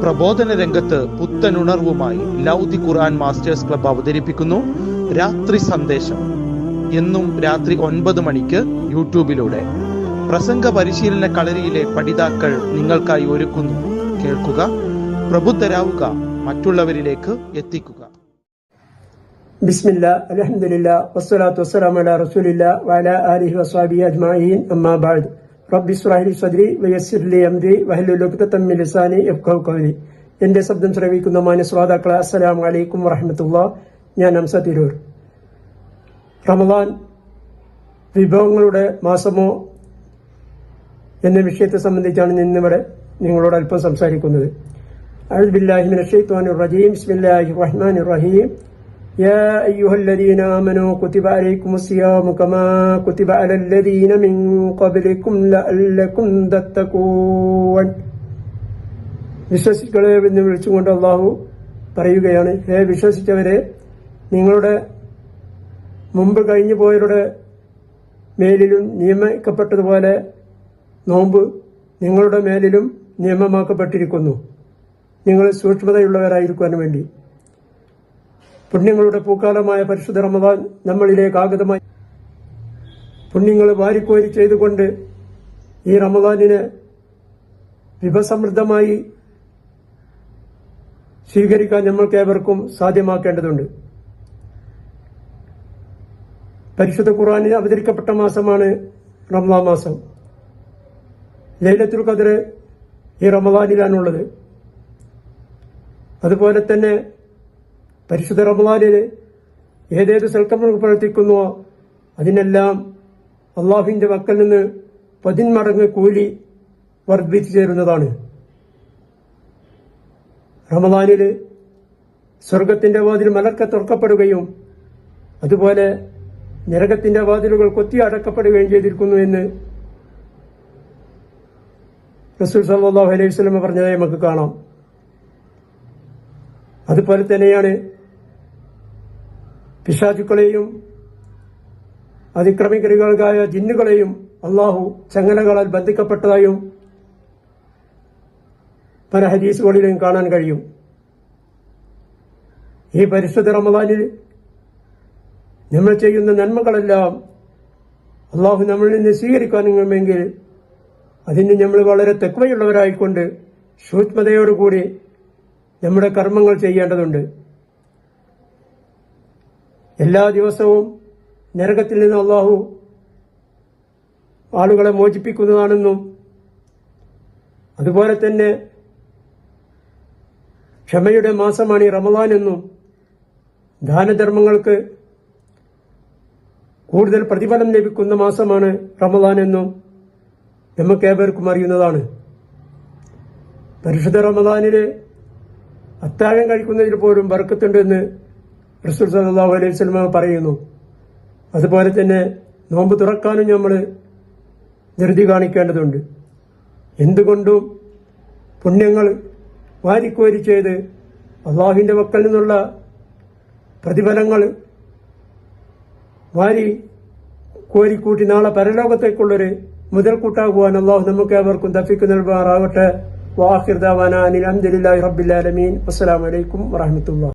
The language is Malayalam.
പ്രബോധന രംഗത്ത് പുത്തനുണർവുമായി ലൗദി ഖുർആൻ മാസ്റ്റേഴ്സ് ക്ലബ്ബ് അവതരിപ്പിക്കുന്നു രാത്രി സന്ദേശം. എന്നും രാത്രി 9 മണിക്ക് യൂട്യൂബിലൂടെ പ്രസംഗ പരിശീലന കളരിയിലെ പഠിതാക്കൾ നിങ്ങൾക്കായി ഒരുക്കുന്നു. കേൾക്കുക, പ്രബുദ്ധരാവുക, മറ്റുള്ളവരിലേക്ക് എത്തിക്കുക. ബിസ്മില്ലാ, അൽഹംദുലില്ലാ, വസ്സലാത്തു വസ്സലാമു അലാ റസൂലില്ലാ വഅലാ ആലിഹി വസ്വഹ്ബിഹി അജ്മഈൻ. അമ്മാ ബഅദ്. റബ്ബി ഇശ്റഹ് ലി സദ്രി വയസ്സിർ ലി അംരി വഹ്ലുൽ ഉഖ്ദതം മിൻ ലിസാനി യഫ്ഖഹു ഖൗലി. എന്റെ ശബ്ദം ശ്രവിക്കുന്ന മാന്യ ശ്രോതാക്കളെ, അസ്സലാമു അലൈക്കും വറഹ്മത്തുള്ളാഹി. ഞാൻ ഹംസ തിരൂർ. റമദാൻ വിഭവങ്ങളുടെ മാസമോ എന്ന വിഷയത്തെ സംബന്ധിച്ചാണ് ഇന്നിവിടെ നിങ്ങളോട് അല്പം സംസാരിക്കുന്നത്. അഊദു ബില്ലാഹി മിനശ് ശൈത്വാനിർ റജീം. ബിസ്മില്ലാഹിർ റഹ്മാനിർ റഹീം. യാ അയ്യുഹല്ലദീന ആമനൂ കുതിബ അലൈക്കുമുസ് സിയാമു കമാ കുതിബ അലല്ലദീന മിൻ ഖബ്ലിക്കും ലഅല്ലക്കും തത്തഖൂൻ. വിശ്വസികളെ എന്ന് വിളിച്ചുകൊണ്ട് അല്ലാഹു പറയുകയാണ്, ഹേ വിശ്വസിച്ചവരെ, നിങ്ങളുടെ മുമ്പ് കഴിഞ്ഞു പോയവരുടെ മേലിലും നിയമിക്കപ്പെട്ടതുപോലെ നോമ്പ് നിങ്ങളുടെ മേലിലും നിയമമാക്കപ്പെട്ടിരിക്കുന്നു, നിങ്ങൾ സൂക്ഷ്മതയുള്ളവരായിരിക്കാൻ വേണ്ടി. പുണ്യങ്ങളുടെ പൂക്കാലമായ പരിശുദ്ധ റമദാൻ നമ്മളിലേക്ക് ആഗതമായി പുണ്യങ്ങൾ വാരിക്കോരി ചെയ്തുകൊണ്ട് ഈ റമദാനിനെ വിഭവസമൃദ്ധമായി സ്വീകരിക്കാൻ നമ്മൾക്ക് ഏവർക്കും സാധ്യമാക്കേണ്ടതുണ്ട്. പരിശുദ്ധ ഖുർആനിൽ അവതരിക്കപ്പെട്ട മാസമാണ് റമദാൻ മാസം. ലൈലത്തുൽ ഖദ്ർ ഈ റമദാനിലാണുള്ളത്. അതുപോലെ തന്നെ പരിശുദ്ധ റമദാനിൽ ഏതേത് സൽക്കർമ്മങ്ങൾ പ്രവർത്തിക്കുന്നുവോ അതിനെല്ലാം അള്ളാഹുവിന്റെ പക്കൽ നിന്ന് 10 മടങ്ങ് കൂലി വർദ്ധിച്ചു ചേരുന്നതാണ്. റമദാനിൽ സ്വർഗത്തിന്റെ വാതിൽ മലർക്ക തുറക്കപ്പെടുകയും അതുപോലെ നരകത്തിന്റെ വാതിലുകൾ കൊത്തി അടക്കപ്പെടുകയും ചെയ്തിരിക്കുന്നു എന്ന് റസൂൽ സല്ലല്ലാഹു അലൈഹി വസല്ലം പറഞ്ഞതായി നമുക്ക് കാണാം. അതുപോലെ തന്നെയാണ് പിശാചുക്കളെയും അതിക്രമികരുകളായ ജിന്നുകളെയും അള്ളാഹു ചങ്ങലകളാൽ ബന്ധിക്കപ്പെട്ടതായും പല ഹദീസുകളിലും കാണാൻ കഴിയും. ഈ പരിശുദ്ധ റമദാനിൽ നമ്മൾ ചെയ്യുന്ന നന്മകളെല്ലാം അള്ളാഹു നമ്മളിൽ നിന്ന് സ്വീകരിക്കാനുമെങ്കിൽ അതിന് നമ്മൾ വളരെ തെക്വയുള്ളവരായിക്കൊണ്ട് സൂക്ഷ്മതയോടുകൂടി നമ്മുടെ കർമ്മങ്ങൾ ചെയ്യേണ്ടതുണ്ട്. എല്ലാ ദിവസവും നരകത്തിൽ നിന്ന് അള്ളാഹു ആളുകളെ മോചിപ്പിക്കുന്നതാണെന്നും അതുപോലെ തന്നെ ക്ഷമയുടെ മാസമാണ് ഈ റമദാൻ എന്നും ദാനധർമ്മങ്ങൾക്ക് കൂടുതൽ പ്രതിഫലം ലഭിക്കുന്ന മാസമാണ് റമദാൻ എന്നും നമുക്ക് ഏവർക്കും അറിയുന്നതാണ്. പരിശുദ്ധ റമദാനില് അത്താഴം കഴിക്കുന്നതിൽ പോലും ബർക്കത്തുണ്ടെന്ന് റസൂൽ സല്ലല്ലാഹു അലൈഹി വസല്ലം പറയുന്നു. അതുപോലെ തന്നെ നോമ്പ് തുറക്കാനും നമ്മൾ ധൃതി കാണിക്കേണ്ടതുണ്ട്. എന്തുകൊണ്ടും പുണ്യങ്ങൾ വാരിക്കോരി ചെയ്ത് അള്ളാഹുവിന്റെ പക്കൽ നിന്നുള്ള പ്രതിഫലങ്ങൾ വാരി കോരിക്കൂട്ടി നാളെ പരലോകത്തേക്കുള്ളൊരു മുതൽക്കൂട്ടാകുവാൻ അള്ളാഹു നമുക്ക് ഏവർക്കും തൗഫീഖ് നൽകുമാറാവട്ടെ. വാഖിർ ദഅവാനാ അനിൽ ഹംദുലില്ലാഹി റബ്ബിൽ ആലമീൻ. അസ്സലാമു അലൈക്കും വറഹ്മത്തുള്ളാഹി.